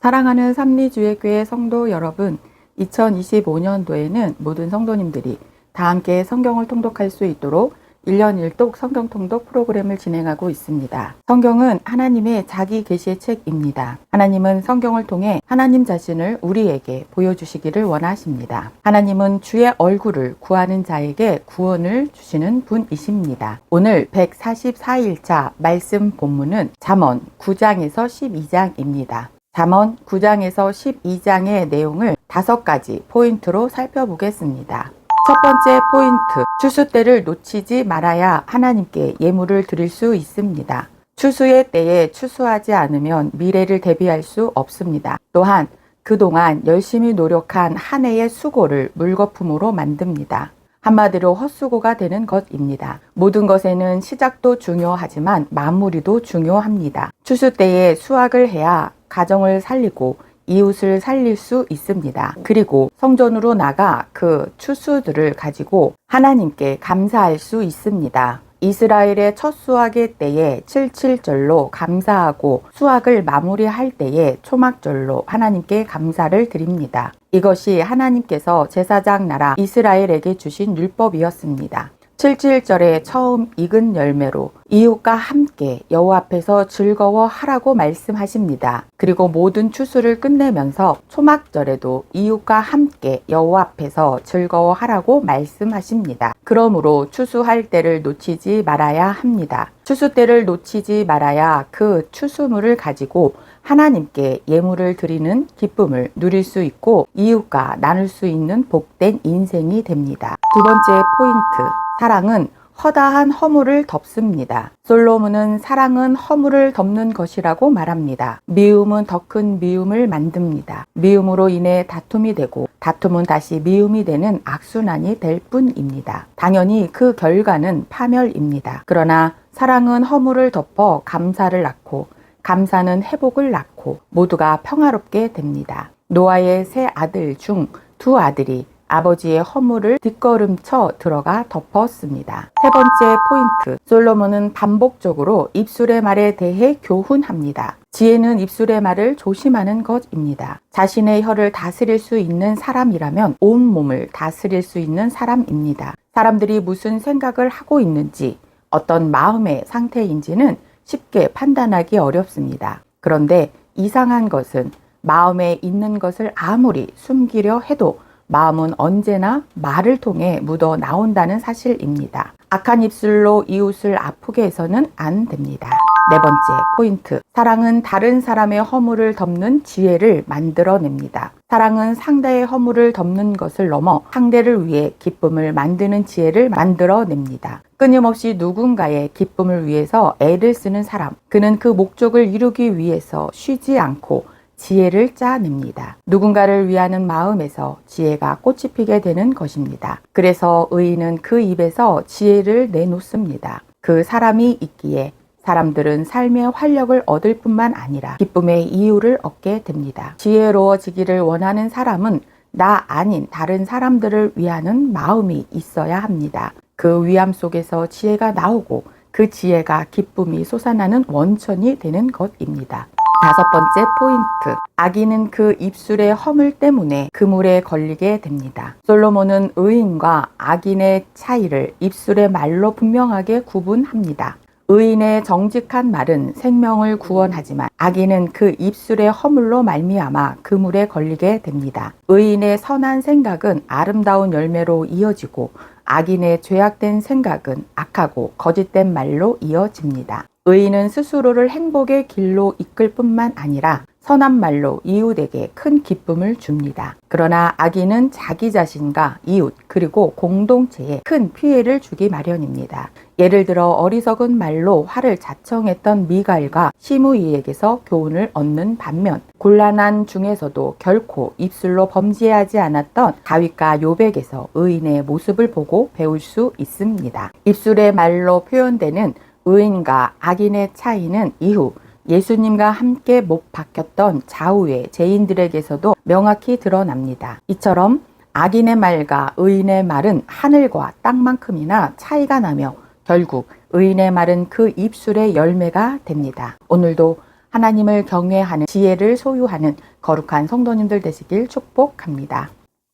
사랑하는 삼리주의교회 성도 여러분, 2025년도에는 모든 성도님들이 다 함께 성경을 통독할 수 있도록 1년 1독 성경 통독 프로그램을 진행하고 있습니다. 성경은 하나님의 자기 계시의 책입니다. 하나님은 성경을 통해 하나님 자신을 우리에게 보여주시기를 원하십니다. 하나님은 주의 얼굴을 구하는 자에게 구원을 주시는 분이십니다. 오늘 144일차 말씀 본문은 잠언 9장에서 12장입니다. 잠언 9장에서 12장의 내용을 5가지 포인트로 살펴보겠습니다. 첫 번째 포인트, 추수 때를 놓치지 말아야 하나님께 예물을 드릴 수 있습니다. 추수의 때에 추수하지 않으면 미래를 대비할 수 없습니다. 또한 그동안 열심히 노력한 한 해의 수고를 물거품으로 만듭니다. 한마디로 헛수고가 되는 것입니다. 모든 것에는 시작도 중요하지만 마무리도 중요합니다. 추수 때에 수확을 해야 가정을 살리고 이웃을 살릴 수 있습니다. 그리고 성전으로 나가 그 추수들을 가지고 하나님께 감사할 수 있습니다. 이스라엘의 첫 수확의 때에 칠칠절로 감사하고 수확을 마무리할 때에 초막절로 하나님께 감사를 드립니다. 이것이 하나님께서 제사장 나라 이스라엘에게 주신 율법이었습니다. 77절에 처음 익은 열매로 이웃과 함께 여호와 앞에서 즐거워하라고 말씀하십니다. 그리고 모든 추수를 끝내면서 초막절에도 이웃과 함께 여호와 앞에서 즐거워하라고 말씀하십니다. 그러므로 추수할 때를 놓치지 말아야 합니다. 추수 때를 놓치지 말아야 그 추수물을 가지고 하나님께 예물을 드리는 기쁨을 누릴 수 있고 이웃과 나눌 수 있는 복된 인생이 됩니다. 두 번째 포인트, 사랑은 허다한 허물을 덮습니다. 솔로몬은 사랑은 허물을 덮는 것이라고 말합니다. 미움은 더 큰 미움을 만듭니다. 미움으로 인해 다툼이 되고 다툼은 다시 미움이 되는 악순환이 될 뿐입니다. 당연히 그 결과는 파멸입니다. 그러나 사랑은 허물을 덮어 감사를 낳고 감사는 회복을 낳고 모두가 평화롭게 됩니다. 노아의 세 아들 중 두 아들이 아버지의 허물을 뒷걸음쳐 들어가 덮었습니다. 세 번째 포인트, 솔로몬은 반복적으로 입술의 말에 대해 교훈합니다. 지혜는 입술의 말을 조심하는 것입니다. 자신의 혀를 다스릴 수 있는 사람이라면 온 몸을 다스릴 수 있는 사람입니다. 사람들이 무슨 생각을 하고 있는지, 어떤 마음의 상태인지는 쉽게 판단하기 어렵습니다. 그런데 이상한 것은 마음에 있는 것을 아무리 숨기려 해도 마음은 언제나 말을 통해 묻어 나온다는 사실입니다. 악한 입술로 이웃을 아프게 해서는 안 됩니다. 네 번째 포인트, 사랑은 다른 사람의 허물을 덮는 지혜를 만들어냅니다. 사랑은 상대의 허물을 덮는 것을 넘어 상대를 위해 기쁨을 만드는 지혜를 만들어냅니다. 끊임없이 누군가의 기쁨을 위해서 애를 쓰는 사람, 그는 그 목적을 이루기 위해서 쉬지 않고 지혜를 짜냅니다. 누군가를 위하는 마음에서 지혜가 꽃이 피게 되는 것입니다. 그래서 의인은 그 입에서 지혜를 내놓습니다. 그 사람이 있기에 사람들은 삶의 활력을 얻을 뿐만 아니라 기쁨의 이유를 얻게 됩니다. 지혜로워지기를 원하는 사람은 나 아닌 다른 사람들을 위하는 마음이 있어야 합니다. 그 위함 속에서 지혜가 나오고 그 지혜가 기쁨이 솟아나는 원천이 되는 것입니다. 다섯 번째 포인트, 악인은 그 입술의 허물 때문에 그물에 걸리게 됩니다. 솔로몬은 의인과 악인의 차이를 입술의 말로 분명하게 구분합니다. 의인의 정직한 말은 생명을 구원하지만 악인은 그 입술의 허물로 말미암아 그물에 걸리게 됩니다. 의인의 선한 생각은 아름다운 열매로 이어지고 악인의 죄악된 생각은 악하고 거짓된 말로 이어집니다. 의인은 스스로를 행복의 길로 이끌 뿐만 아니라 선한 말로 이웃에게 큰 기쁨을 줍니다. 그러나 악인은 자기 자신과 이웃 그리고 공동체에 큰 피해를 주기 마련입니다. 예를 들어 어리석은 말로 화를 자청했던 미갈과 시므이에게서 교훈을 얻는 반면 곤란한 중에서도 결코 입술로 범죄하지 않았던 다윗과 요백에서 의인의 모습을 보고 배울 수 있습니다. 입술의 말로 표현되는 의인과 악인의 차이는 이후 예수님과 함께 못 박혔던 좌우의 죄인들에게서도 명확히 드러납니다. 이처럼 악인의 말과 의인의 말은 하늘과 땅만큼이나 차이가 나며 결국 의인의 말은 그 입술의 열매가 됩니다. 오늘도 하나님을 경외하는 지혜를 소유하는 거룩한 성도님들 되시길 축복합니다.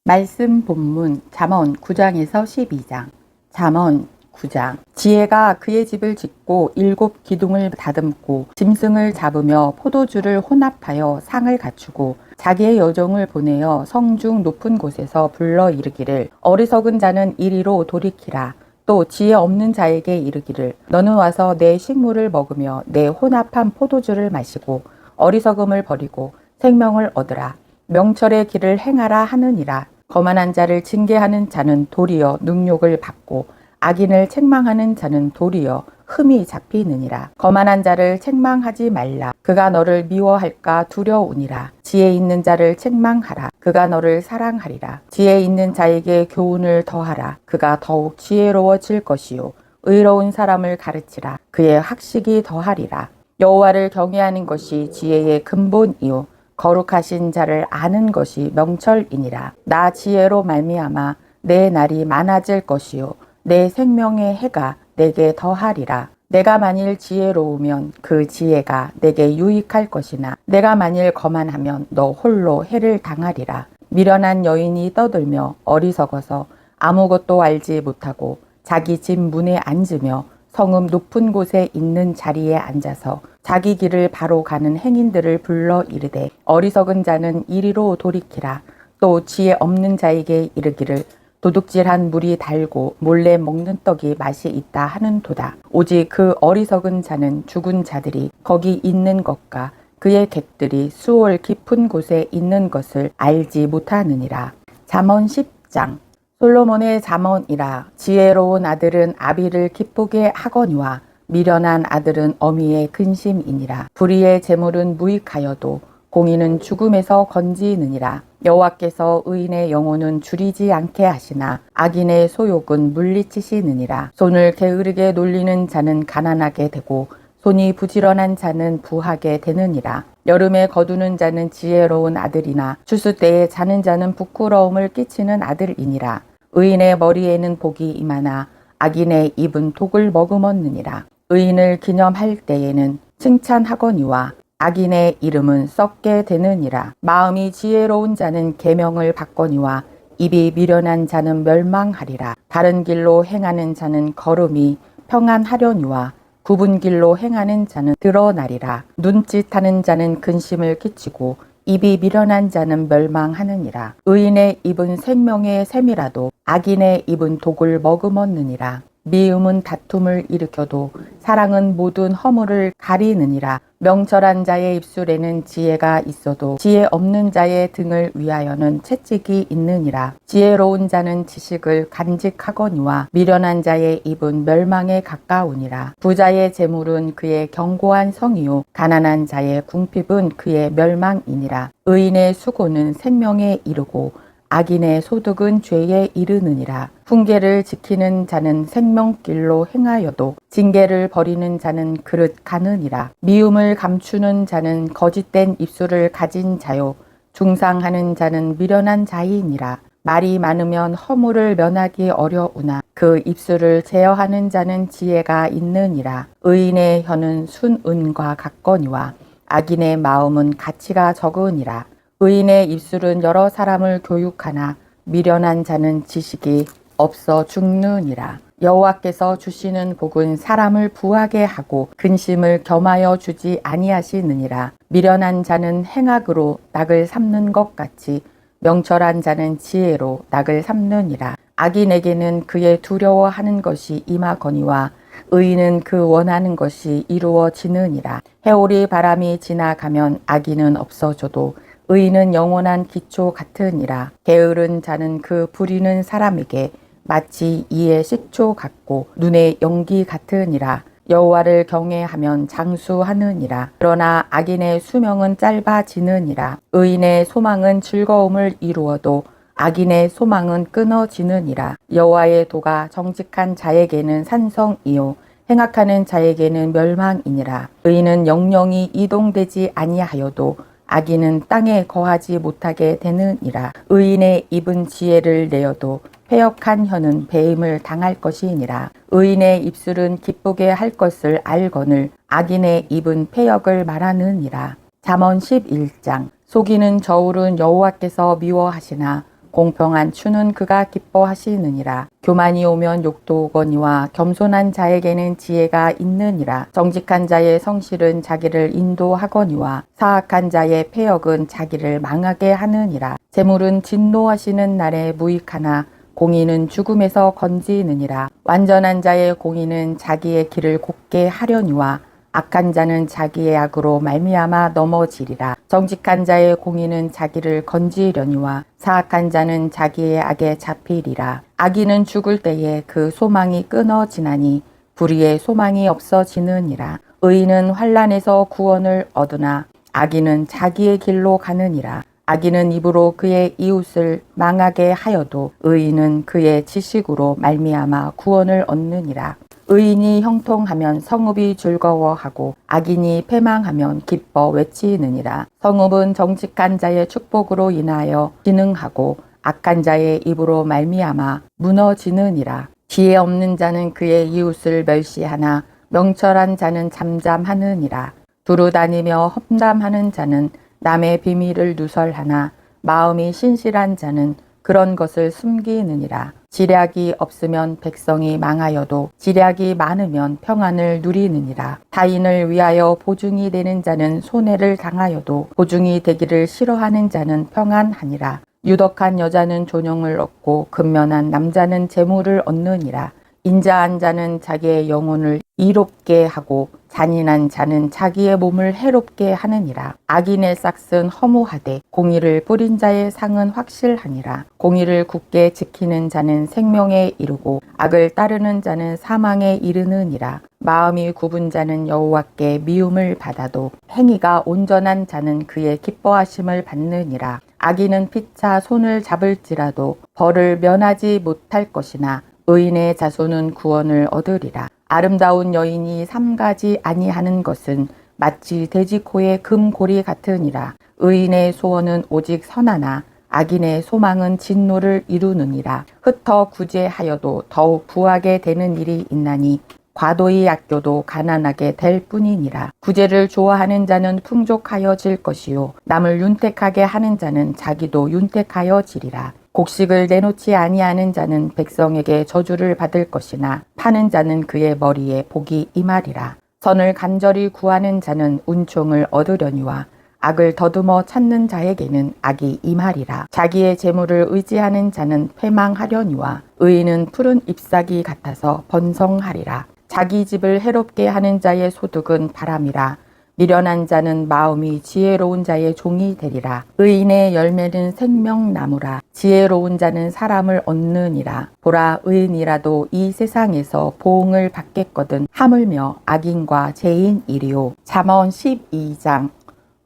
말씀 본문 잠언 9장에서 12장. 잠언 9장. 지혜가 그의 집을 짓고 7 기둥을 다듬고 짐승을 잡으며 포도주를 혼합하여 상을 갖추고 자기의 여종을 보내어 성중 높은 곳에서 불러 이르기를 어리석은 자는 이리로 돌이키라. 또 지혜 없는 자에게 이르기를 너는 와서 내 식물을 먹으며 내 혼합한 포도주를 마시고 어리석음을 버리고 생명을 얻으라. 명철의 길을 행하라 하느니라. 거만한 자를 징계하는 자는 도리어 능욕을 받고 악인을 책망하는 자는 도리어 흠이 잡히느니라. 거만한 자를 책망하지 말라. 그가 너를 미워할까 두려우니라. 지혜 있는 자를 책망하라. 그가 너를 사랑하리라. 지혜 있는 자에게 교훈을 더하라. 그가 더욱 지혜로워질 것이요 의로운 사람을 가르치라. 그의 학식이 더하리라. 여호와를 경외하는 것이 지혜의 근본이요 거룩하신 자를 아는 것이 명철이니라. 나 지혜로 말미암아 내 날이 많아질 것이요 내 생명의 해가 내게 더하리라. 내가 만일 지혜로우면 그 지혜가 내게 유익할 것이나 내가 만일 거만하면 너 홀로 해를 당하리라. 미련한 여인이 떠들며 어리석어서 아무것도 알지 못하고 자기 집 문에 앉으며 성읍 높은 곳에 있는 자리에 앉아서 자기 길을 바로 가는 행인들을 불러 이르되 어리석은 자는 이리로 돌이키라. 또 지혜 없는 자에게 이르기를 도둑질한 물이 달고 몰래 먹는 떡이 맛이 있다 하는도다. 오직 그 어리석은 자는 죽은 자들이 거기 있는 것과 그의 객들이 수월 깊은 곳에 있는 것을 알지 못하느니라. 잠언 10장. 솔로몬의 잠언이라. 지혜로운 아들은 아비를 기쁘게 하거니와 미련한 아들은 어미의 근심이니라. 불의의 재물은 무익하여도 공의는 죽음에서 건지느니라. 여호와께서 의인의 영혼은 줄이지 않게 하시나 악인의 소욕은 물리치시느니라. 손을 게으르게 놀리는 자는 가난하게 되고 손이 부지런한 자는 부하게 되느니라. 여름에 거두는 자는 지혜로운 아들이나 추수 때에 자는 자는 부끄러움을 끼치는 아들이니라. 의인의 머리에는 복이 임하나 악인의 입은 독을 머금었느니라. 의인을 기념할 때에는 칭찬하거니와 악인의 이름은 썩게 되느니라. 마음이 지혜로운 자는 계명을 받거니와 입이 미련한 자는 멸망하리라. 바른 길로 행하는 자는 걸음이 평안하려니와 굽은 길로 행하는 자는 드러나리라. 눈짓하는 자는 근심을 끼치고 입이 미련한 자는 멸망하느니라. 의인의 입은 생명의 샘이라도 악인의 입은 독을 머금었느니라. 미움은 다툼을 일으켜도 사랑은 모든 허물을 가리느니라. 명철한 자의 입술에는 지혜가 있어도 지혜 없는 자의 등을 위하여는 채찍이 있느니라. 지혜로운 자는 지식을 간직하거니와 미련한 자의 입은 멸망에 가까우니라. 부자의 재물은 그의 견고한 성이요 가난한 자의 궁핍은 그의 멸망이니라. 의인의 수고는 생명에 이르고 악인의 소득은 죄에 이르느니라. 훈계를 지키는 자는 생명길로 행하여도 징계를 버리는 자는 그릇 가느니라. 미움을 감추는 자는 거짓된 입술을 가진 자요 중상하는 자는 미련한 자이니라. 말이 많으면 허물을 면하기 어려우나 그 입술을 제어하는 자는 지혜가 있느니라. 의인의 혀는 순은과 같거니와 악인의 마음은 가치가 적으니라. 의인의 입술은 여러 사람을 교육하나 미련한 자는 지식이 없어 죽느니라. 여호와께서 주시는 복은 사람을 부하게 하고 근심을 겸하여 주지 아니하시느니라. 미련한 자는 행악으로 낙을 삼는 것 같이 명철한 자는 지혜로 낙을 삼느니라. 악인에게는 그의 두려워하는 것이 임하거니와 의인은 그 원하는 것이 이루어지느니라. 해오리 바람이 지나가면 악인은 없어져도 의인은 영원한 기초 같으니라. 게으른 자는 그 부리는 사람에게 마치 이의 식초 같고 눈의 연기 같으니라. 여호와를 경외하면 장수하느니라. 그러나 악인의 수명은 짧아지느니라. 의인의 소망은 즐거움을 이루어도 악인의 소망은 끊어지느니라. 여호와의 도가 정직한 자에게는 산성이요 행악하는 자에게는 멸망이니라. 의인은 영영이 이동되지 아니하여도 악인은 땅에 거하지 못하게 되느니라. 의인의 입은 지혜를 내어도 패역한 혀는 배임을 당할 것이니라. 의인의 입술은 기쁘게 할 것을 알거늘 악인의 입은 패역을 말하느니라. 잠언 11장. 속이는 저울은 여호와께서 미워하시나 공평한 추는 그가 기뻐하시느니라. 교만이 오면 욕도 오거니와 겸손한 자에게는 지혜가 있느니라. 정직한 자의 성실은 자기를 인도하거니와 사악한 자의 패역은 자기를 망하게 하느니라. 재물은 진노하시는 날에 무익하나 공의는 죽음에서 건지느니라. 완전한 자의 공의는 자기의 길을 곱게 하려니와 악한 자는 자기의 악으로 말미암아 넘어지리라. 정직한 자의 공의는 자기를 건지려니와 사악한 자는 자기의 악에 잡히리라. 악인은 죽을 때에 그 소망이 끊어지나니 불의의 소망이 없어지느니라. 의인은 환난에서 구원을 얻으나 악인은 자기의 길로 가느니라. 악인은 입으로 그의 이웃을 망하게 하여도 의인은 그의 지식으로 말미암아 구원을 얻느니라. 의인이 형통하면 성읍이 즐거워하고 악인이 패망하면 기뻐 외치느니라. 성읍은 정직한 자의 축복으로 인하여 진흥하고 악한 자의 입으로 말미암아 무너지느니라. 지혜 없는 자는 그의 이웃을 멸시하나 명철한 자는 잠잠하느니라. 두루 다니며 험담하는 자는 남의 비밀을 누설하나 마음이 신실한 자는 그런 것을 숨기느니라. 지략이 없으면 백성이 망하여도 지략이 많으면 평안을 누리느니라. 타인을 위하여 보증이 되는 자는 손해를 당하여도 보증이 되기를 싫어하는 자는 평안하니라. 유덕한 여자는 존영을 얻고 근면한 남자는 재물을 얻느니라. 인자한 자는 자기의 영혼을 이롭게 하고 잔인한 자는 자기의 몸을 해롭게 하느니라. 악인의 싹은 허무하되 공의를 뿌린 자의 상은 확실하니라. 공의를 굳게 지키는 자는 생명에 이르고 악을 따르는 자는 사망에 이르느니라. 마음이 굽은 자는 여호와께 미움을 받아도 행위가 온전한 자는 그의 기뻐하심을 받느니라. 악인은 피차 손을 잡을지라도 벌을 면하지 못할 것이나 의인의 자손은 구원을 얻으리라. 아름다운 여인이 삼가지 아니하는 것은 마치 돼지코의 금고리 같으니라. 의인의 소원은 오직 선하나 악인의 소망은 진노를 이루느니라. 흩어 구제하여도 더욱 부하게 되는 일이 있나니 과도히 아껴도 가난하게 될 뿐이니라. 구제를 좋아하는 자는 풍족하여질 것이요 남을 윤택하게 하는 자는 자기도 윤택하여지리라. 곡식을 내놓지 아니하는 자는 백성에게 저주를 받을 것이나 파는 자는 그의 머리에 복이 임하리라. 선을 간절히 구하는 자는 은총을 얻으려니와 악을 더듬어 찾는 자에게는 악이 임하리라. 자기의 재물을 의지하는 자는 패망하려니와 의인은 푸른 잎사귀 같아서 번성하리라. 자기 집을 해롭게 하는 자의 소득은 바람이라. 미련한 자는 마음이 지혜로운 자의 종이 되리라. 의인의 열매는 생명나무라. 지혜로운 자는 사람을 얻느니라. 보라, 의인이라도 이 세상에서 보응을 받겠거든 하물며 악인과 죄인이리요. 잠언 12장.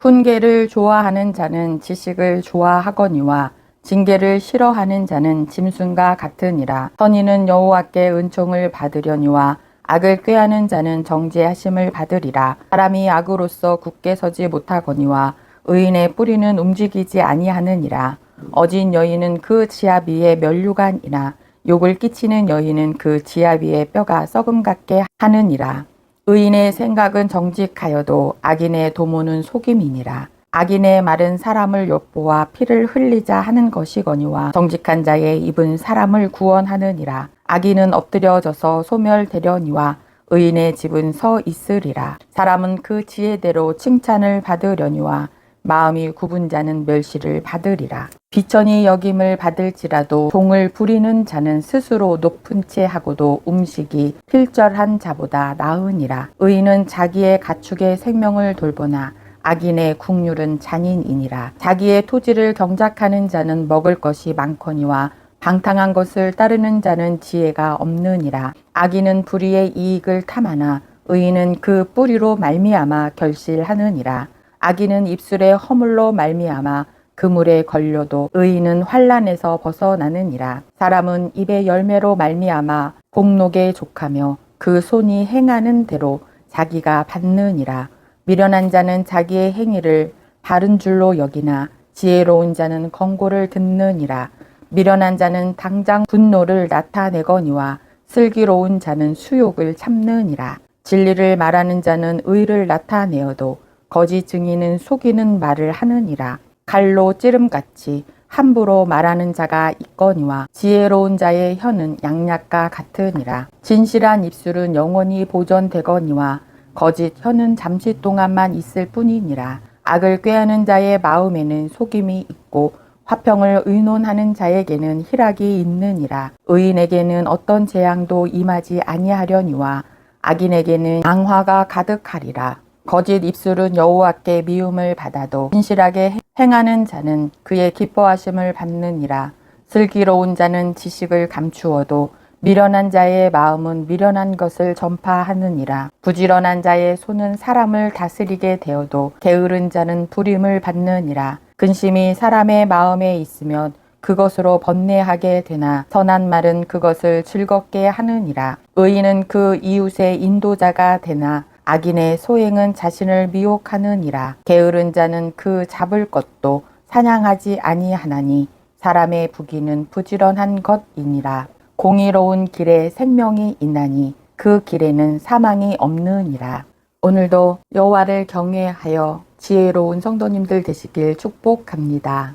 훈계를 좋아하는 자는 지식을 좋아하거니와 징계를 싫어하는 자는 짐승과 같으니라. 선인은 여호와께 은총을 받으려니와 악을 꾀하는 자는 정죄하심을 받으리라. 사람이 악으로서 굳게 서지 못하거니와 의인의 뿌리는 움직이지 아니하느니라. 어진 여인은 그 지압 위에 면류관이나 욕을 끼치는 여인은 그 지압 위에 뼈가 썩음 같게 하느니라. 의인의 생각은 정직하여도 악인의 도모는 속임이니라. 악인의 말은 사람을 엿보아 피를 흘리자 하는 것이거니와 정직한 자의 입은 사람을 구원하느니라. 악인은 엎드려져서 소멸되려니와 의인의 집은 서 있으리라. 사람은 그 지혜대로 칭찬을 받으려니와 마음이 굽은 자는 멸시를 받으리라. 비천이 여김을 받을지라도 종을 부리는 자는 스스로 높은 채 하고도 음식이 필절한 자보다 나으니라. 의인은 자기의 가축의 생명을 돌보나 악인의 국률은 잔인이니라. 자기의 토지를 경작하는 자는 먹을 것이 많거니와 방탕한 것을 따르는 자는 지혜가 없느니라. 악인은 불의의 이익을 탐하나 의인은 그 뿌리로 말미암아 결실하느니라. 악인은 입술의 허물로 말미암아 그물에 걸려도 의인은 환난에서 벗어나느니라. 사람은 입의 열매로 말미암아 복록에 족하며 그 손이 행하는 대로 자기가 받느니라. 미련한 자는 자기의 행위를 바른 줄로 여기나 지혜로운 자는 권고를 듣느니라. 미련한 자는 당장 분노를 나타내거니와 슬기로운 자는 수욕을 참느니라. 진리를 말하는 자는 의를 나타내어도 거짓 증인은 속이는 말을 하느니라. 칼로 찌름같이 함부로 말하는 자가 있거니와 지혜로운 자의 혀는 양약과 같으니라. 진실한 입술은 영원히 보존되거니와 거짓 혀는 잠시 동안만 있을 뿐이니라. 악을 꾀하는 자의 마음에는 속임이 있고 화평을 의논하는 자에게는 희락이 있느니라. 의인에게는 어떤 재앙도 임하지 아니하려니와 악인에게는 양화가 가득하리라. 거짓 입술은 여호와께 미움을 받아도 진실하게 행하는 자는 그의 기뻐하심을 받느니라. 슬기로운 자는 지식을 감추어도 미련한 자의 마음은 미련한 것을 전파하느니라. 부지런한 자의 손은 사람을 다스리게 되어도 게으른 자는 불임을 받느니라. 근심이 사람의 마음에 있으면 그것으로 번뇌하게 되나 선한 말은 그것을 즐겁게 하느니라. 의인은 그 이웃의 인도자가 되나 악인의 소행은 자신을 미혹하느니라. 게으른 자는 그 잡을 것도 사냥하지 아니하나니 사람의 부귀는 부지런한 것이니라. 공의로운 길에 생명이 있나니 그 길에는 사망이 없느니라. 오늘도 여호와를 경외하여 지혜로운 성도님들 되시길 축복합니다.